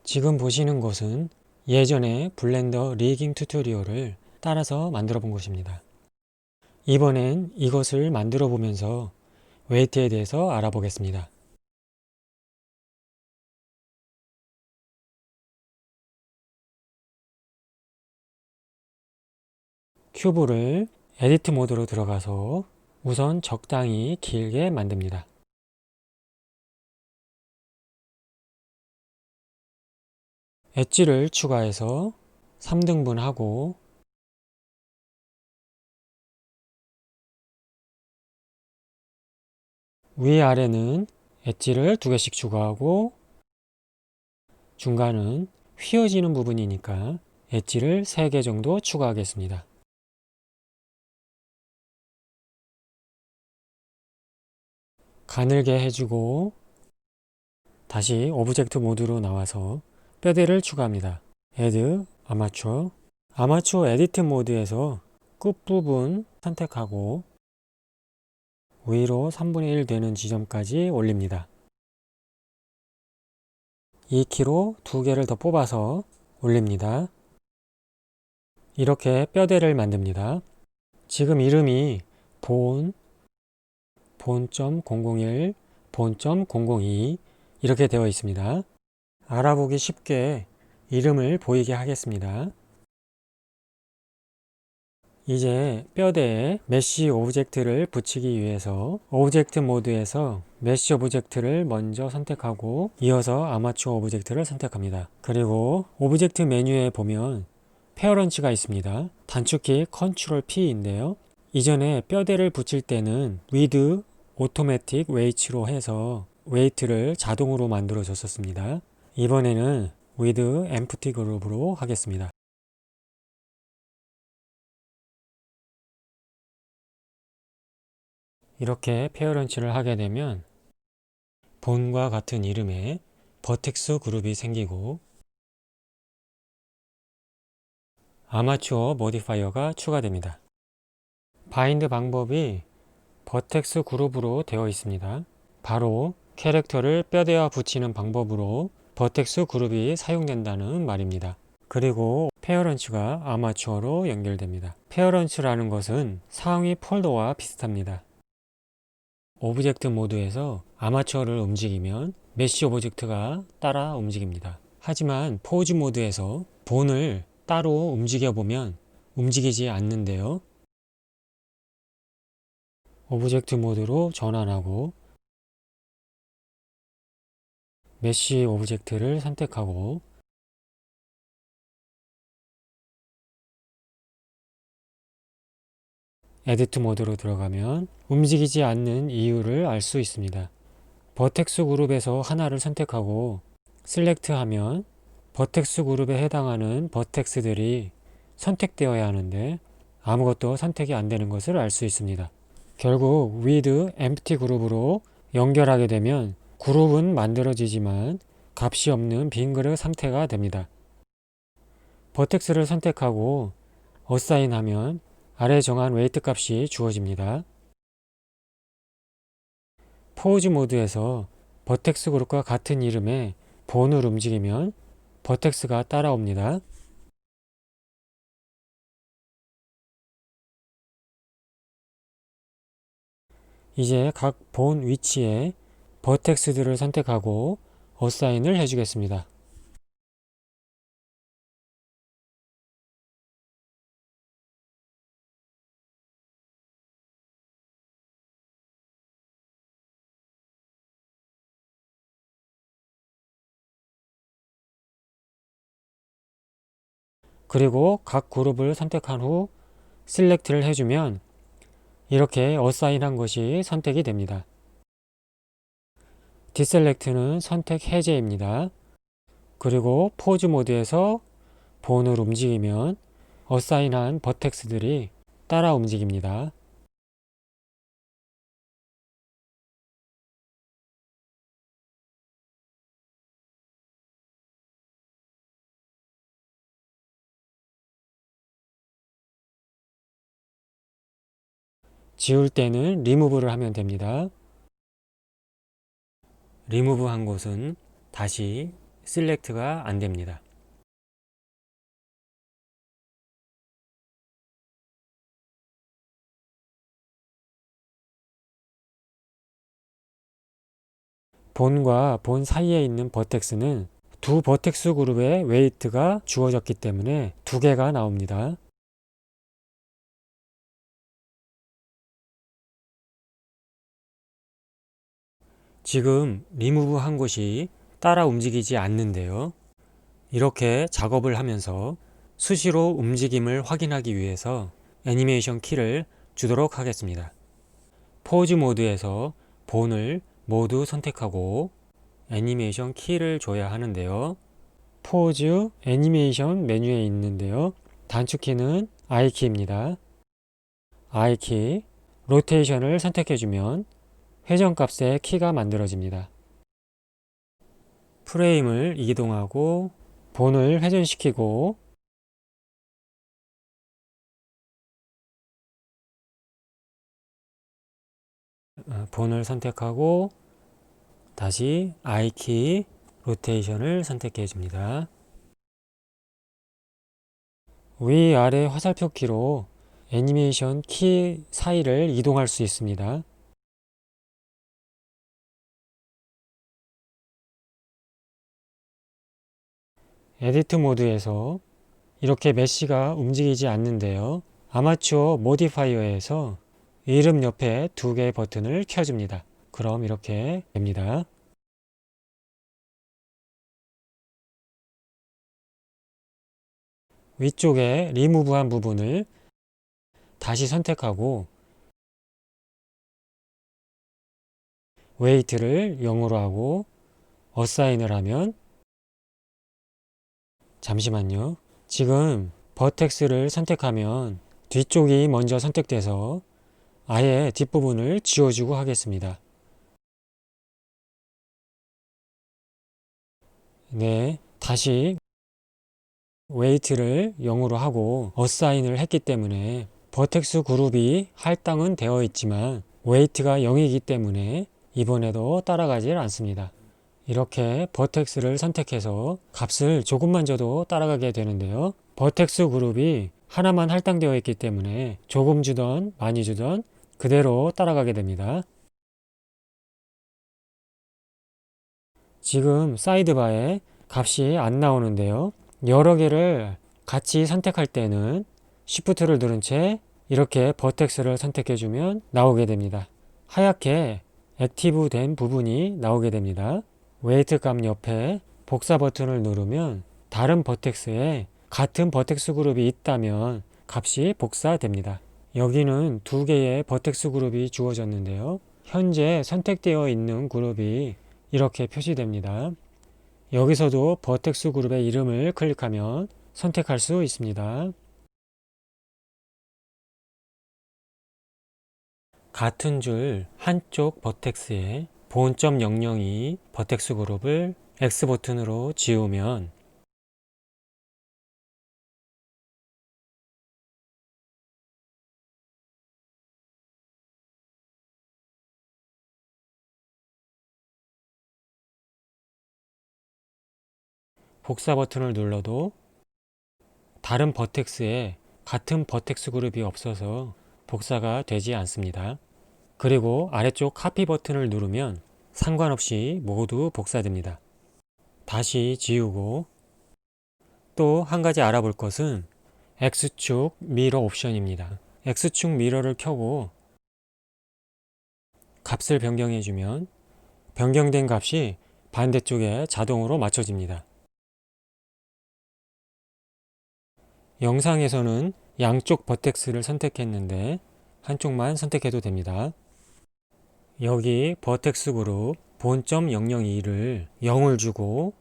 지금 보시는 것은 예전에 블렌더 리깅 튜토리얼을 따라서 만들어 본 것입니다. 이번엔 이것을 만들어 보면서 웨이트에 대해서 알아보겠습니다. 큐브를 에디트 모드로 들어가서 우선 적당히 길게 만듭니다. 엣지를 추가해서 3등분하고 위아래는 엣지를 2개씩 추가하고 중간은 휘어지는 부분이니까 엣지를 3개 정도 추가하겠습니다. 가늘게 해주고 다시 오브젝트 모드로 나와서 뼈대를 추가합니다. Add 아마추어 에디트 모드에서 끝부분 선택하고 위로 3분의 1 되는 지점까지 올립니다. 2키로 2개를 더 뽑아서 올립니다. 이렇게 뼈대를 만듭니다. 지금 이름이 본.001, 본.002 이렇게 되어 있습니다. 알아보기 쉽게 이름을 보이게 하겠습니다. 이제 뼈대에 메쉬 오브젝트를 붙이기 위해서 오브젝트 모드에서 메쉬 오브젝트를 먼저 선택하고 이어서 아마추어 오브젝트를 선택합니다. 그리고 오브젝트 메뉴에 보면 페어런치가 있습니다. 단축키 컨트롤 P인데요. 이전에 뼈대를 붙일 때는 with automatic weight로 해서 웨이트를 자동으로 만들어 줬었습니다. 이번에는 with empty group로 하겠습니다. 이렇게 페어런치를 하게 되면 본과 같은 이름의 버텍스 그룹이 생기고 아마추어 모디파이어가 추가됩니다. 바인드 방법이 버텍스 그룹으로 되어 있습니다. 바로 캐릭터를 뼈대와 붙이는 방법으로 버텍스 그룹이 사용된다는 말입니다. 그리고 페어런치가 아마추어로 연결됩니다. 페어런치라는 것은 상위 폴더와 비슷합니다. 오브젝트 모드에서 아마추어를 움직이면 메쉬 오브젝트가 따라 움직입니다. 하지만 포즈 모드에서 본을 따로 움직여 보면 움직이지 않는데요. 오브젝트 모드로 전환하고 메쉬 오브젝트를 선택하고 에디트 모드로 들어가면 움직이지 않는 이유를 알 수 있습니다. 버텍스 그룹에서 하나를 선택하고 셀렉트하면 버텍스 그룹에 해당하는 버텍스들이 선택되어야 하는데 아무것도 선택이 안 되는 것을 알 수 있습니다. 결국 with empty 그룹으로 연결하게 되면 그룹은 만들어지지만 값이 없는 빈 그룹 상태가 됩니다. 버텍스를 선택하고 어사인 하면 아래 정한 웨이트 값이 주어집니다. 포즈 모드에서 버텍스 그룹과 같은 이름의 본을 움직이면 버텍스가 따라옵니다. 이제 각 본 위치에 버텍스들을 선택하고 어사인을 해주겠습니다. 그리고 각 그룹을 선택한 후 셀렉트를 해주면 이렇게 어사인한 것이 선택이 됩니다. 디셀렉트는 선택 해제입니다. 그리고 포즈 모드에서 본을 움직이면 어사인한 버텍스들이 따라 움직입니다. 지울 때는 리무브를 하면 됩니다. 리무브 한 곳은 다시 셀렉트가 안 됩니다. 본과 본 사이에 있는 버텍스는 두 버텍스 그룹의 웨이트가 주어졌기 때문에 두 개가 나옵니다. 지금 리무브 한 곳이 따라 움직이지 않는데요. 이렇게 작업을 하면서 수시로 움직임을 확인하기 위해서 애니메이션 키를 주도록 하겠습니다. 포즈 모드에서 본을 모두 선택하고 애니메이션 키를 줘야 하는데요. 포즈 애니메이션 메뉴에 있는데요. 단축키는 I키입니다. I키, 로테이션을 선택해주면 회전값의 키가 만들어집니다. 프레임을 이동하고 본을 회전시키고 본을 선택하고 다시 I키, 로테이션을 선택해 줍니다. 위아래 화살표 키로 애니메이션 키 사이를 이동할 수 있습니다. 에디트 모드에서 이렇게 메쉬가 움직이지 않는데요. 아마추어 모디파이어에서 이름 옆에 두 개의 버튼을 켜줍니다. 그럼 이렇게 됩니다. 위쪽에 리무브한 부분을 다시 선택하고 웨이트를 0으로 하고 어사인을 하면 잠시만요. 지금 버텍스를 선택하면 뒤쪽이 먼저 선택돼서 아예 뒷부분을 지워주고 하겠습니다. 네, 다시 웨이트를 0으로 하고 어사인을 했기 때문에 버텍스 그룹이 할당은 되어 있지만 웨이트가 0이기 때문에 이번에도 따라가질 않습니다. 이렇게 버텍스를 선택해서 값을 조금만 줘도 따라가게 되는데요. 버텍스 그룹이 하나만 할당되어 있기 때문에 조금 주던 많이 주던 그대로 따라가게 됩니다. 지금 사이드바에 값이 안 나오는데요. 여러 개를 같이 선택할 때는 Shift를 누른 채 이렇게 버텍스를 선택해주면 나오게 됩니다. 하얗게 액티브 된 부분이 나오게 됩니다. 웨이트 값 옆에 복사 버튼을 누르면 다른 버텍스에 같은 버텍스 그룹이 있다면 값이 복사됩니다. 여기는 두 개의 버텍스 그룹이 주어졌는데요. 현재 선택되어 있는 그룹이 이렇게 표시됩니다. 여기서도 버텍스 그룹의 이름을 클릭하면 선택할 수 있습니다. 같은 줄 한쪽 버텍스에 본.002 버텍스 그룹을 X 버튼으로 지우면 복사 버튼을 눌러도 다른 버텍스에 같은 버텍스 그룹이 없어서 복사가 되지 않습니다. 그리고 아래쪽 카피 버튼을 누르면 상관없이 모두 복사됩니다. 다시 지우고 또 한 가지 알아볼 것은 X축 미러 옵션입니다. X축 미러를 켜고 값을 변경해주면 변경된 값이 반대쪽에 자동으로 맞춰집니다. 영상에서는 양쪽 버텍스를 선택했는데 한쪽만 선택해도 됩니다. 여기 버텍스 그룹 본.002를 0을 주고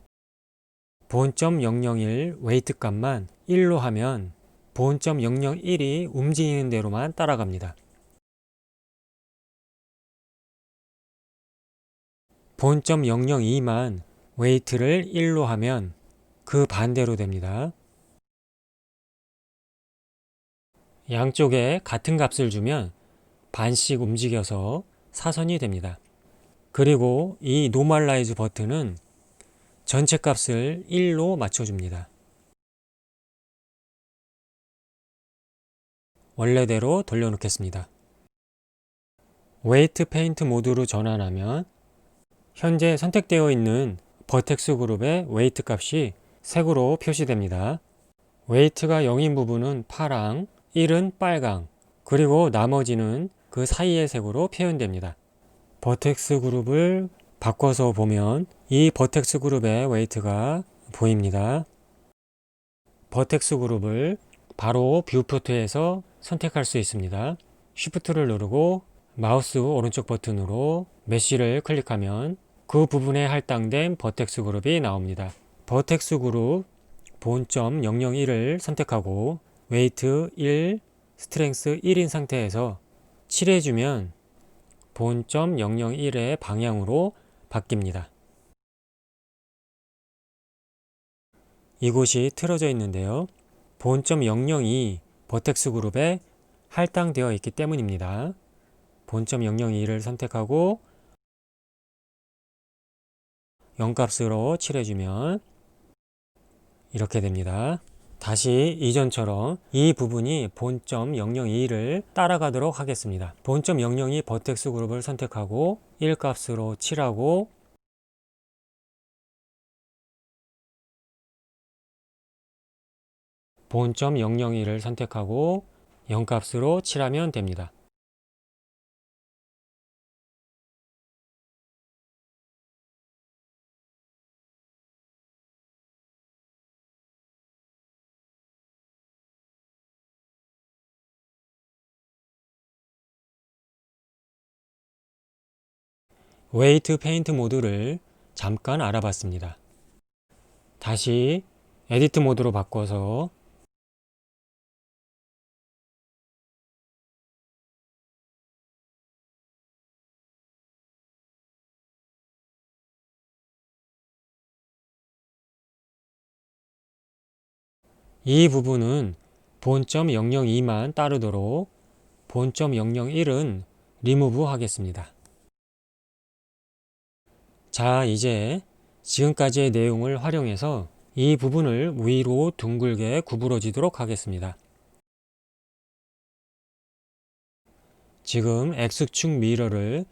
본.001 웨이트 값만 1로 하면 본.001이 움직이는 대로만 따라갑니다. 본.002만 웨이트를 1로 하면 그 반대로 됩니다. 양쪽에 같은 값을 주면 반씩 움직여서 사선이 됩니다. 그리고 이 노멀라이즈 버튼은 전체 값을 1로 맞춰줍니다. 원래대로 돌려놓겠습니다. 웨이트 페인트 모드로 전환하면 현재 선택되어 있는 버텍스 그룹의 웨이트 값이 색으로 표시됩니다. 웨이트가 0인 부분은 파랑, 1은 빨강, 그리고 나머지는 그 사이의 색으로 표현됩니다. 버텍스 그룹을 바꿔서 보면 이 버텍스 그룹의 웨이트가 보입니다. 버텍스 그룹을 바로 뷰포트에서 선택할 수 있습니다. 쉬프트를 누르고 마우스 오른쪽 버튼으로 메쉬를 클릭하면 그 부분에 할당된 버텍스 그룹이 나옵니다. 버텍스 그룹 본점 001을 선택하고 웨이트 1, 스트렝스 1인 상태에서 칠해주면 본점 001의 방향으로 바뀝니다. 이곳이 틀어져 있는데요. 본점 002 버텍스 그룹에 할당되어 있기 때문입니다. 본점 002를 선택하고 0값으로 칠해주면 이렇게 됩니다. 다시 이전처럼 이 부분이 본점 002를 따라가도록 하겠습니다. 본점 002 버텍스 그룹을 선택하고 1값으로 칠하고 본점 002를 선택하고 0값으로 칠하면 됩니다. 웨이트 페인트 모드를 잠깐 알아봤습니다. 다시 에디트 모드로 바꿔서 이 부분은 본점 002만 따르도록 본점 001은 리무브 하겠습니다. 자, 이제 지금까지의 내용을 활용해서 이 부분을 위로 둥글게 구부러지도록 하겠습니다. 지금 X축 미러를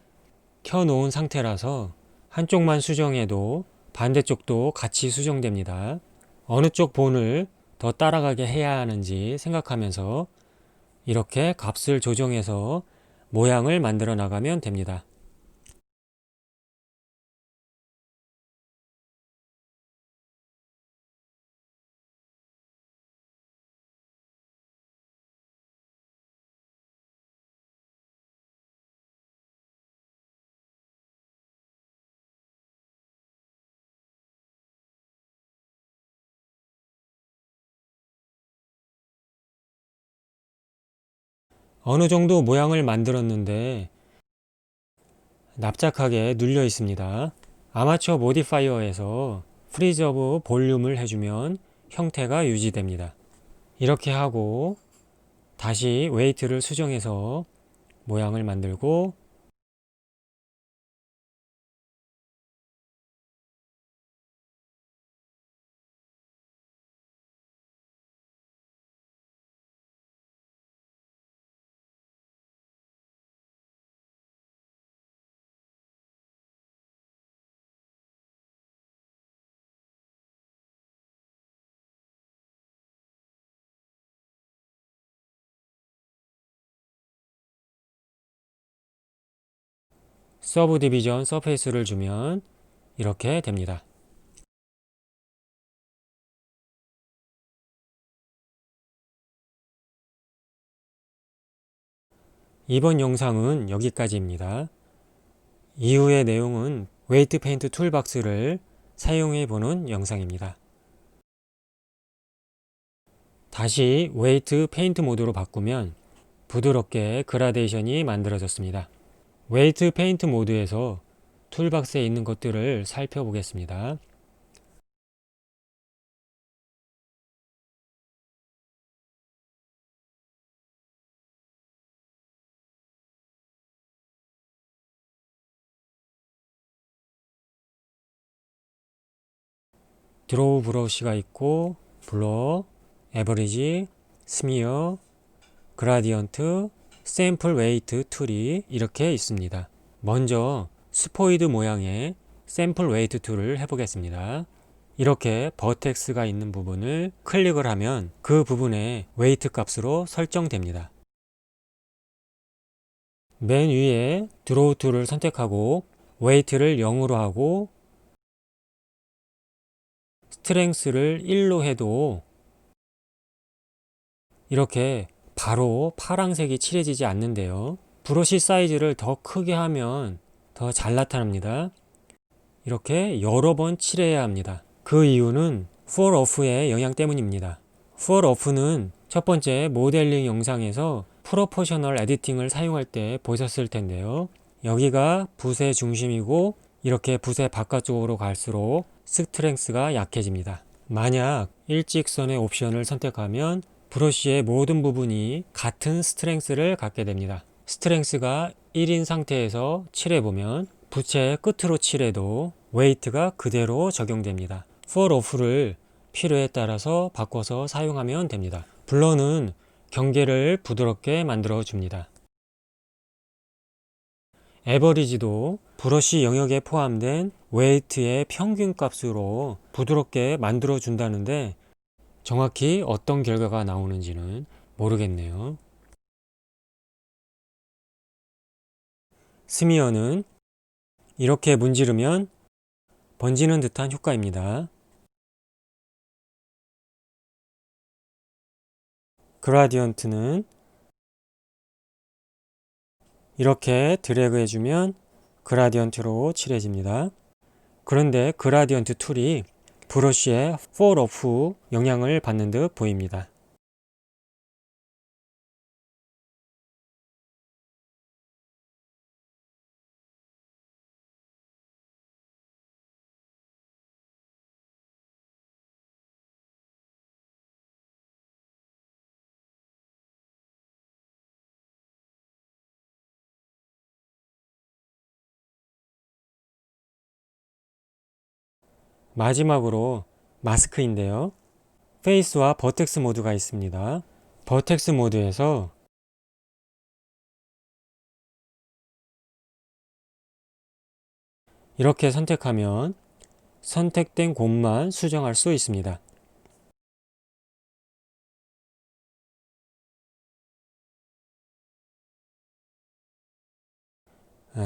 켜놓은 상태라서 한쪽만 수정해도 반대쪽도 같이 수정됩니다. 어느 쪽 본을 더 따라가게 해야 하는지 생각하면서 이렇게 값을 조정해서 모양을 만들어 나가면 됩니다. 어느 정도 모양을 만들었는데 납작하게 눌려 있습니다. 아마추어 모디파이어에서 프리즈 오브 볼륨을 해주면 형태가 유지됩니다. 이렇게 하고 다시 웨이트를 수정해서 모양을 만들고 서브 디비전 서페이스를 주면 이렇게 됩니다. 이번 영상은 여기까지입니다. 이후의 내용은 웨이트 페인트 툴박스를 사용해 보는 영상입니다. 다시 웨이트 페인트 모드로 바꾸면 부드럽게 그라데이션이 만들어졌습니다. 웨이트 페인트 모드에서 툴박스에 있는 것들을 살펴보겠습니다. 드로우 브러쉬가 있고 블러, 에버리지, 스미어, 그라디언트, 샘플 웨이트 툴이 이렇게 있습니다. 먼저 스포이드 모양의 샘플 웨이트 툴을 해보겠습니다. 이렇게 버텍스가 있는 부분을 클릭을 하면 그 부분의 웨이트 값으로 설정됩니다. 맨 위에 드로우 툴을 선택하고 웨이트를 0으로 하고 스트렝스를 1로 해도 이렇게 바로 파란색이 칠해지지 않는데요. 브러쉬 사이즈를 더 크게 하면 더 잘 나타납니다. 이렇게 여러 번 칠해야 합니다. 그 이유는 fall off의 영향 때문입니다. fall off는 첫 번째 모델링 영상에서 프로포셔널 에디팅을 사용할 때 보셨을 텐데요. 여기가 붓의 중심이고 이렇게 붓의 바깥쪽으로 갈수록 스트렝스가 약해집니다. 만약 일직선의 옵션을 선택하면 브러쉬의 모든 부분이 같은 스트렝스를 갖게 됩니다. 스트렝스가 1인 상태에서 칠해보면 붓의 끝으로 칠해도 웨이트가 그대로 적용됩니다. fall off를 필요에 따라서 바꿔서 사용하면 됩니다. 블러는 경계를 부드럽게 만들어 줍니다. 에버리지도 브러쉬 영역에 포함된 웨이트의 평균 값으로 부드럽게 만들어 준다는데 정확히 어떤 결과가 나오는지는 모르겠네요. 스미어는 이렇게 문지르면 번지는 듯한 효과입니다. 그라디언트는 이렇게 드래그 해주면 그라디언트로 칠해집니다. 그런데 그라디언트 툴이 브러쉬의 fall off 영향을 받는 듯 보입니다. 마지막으로 마스크인데요. 페이스와 버텍스 모드가 있습니다. 버텍스 모드에서 이렇게 선택하면 선택된 곳만 수정할 수 있습니다.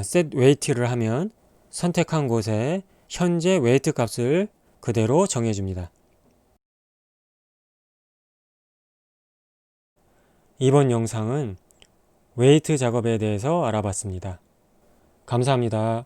셋 웨이트를 하면 선택한 곳에 현재 웨이트 값을 그대로 정해줍니다. 이번 영상은 웨이트 작업에 대해서 알아봤습니다. 감사합니다.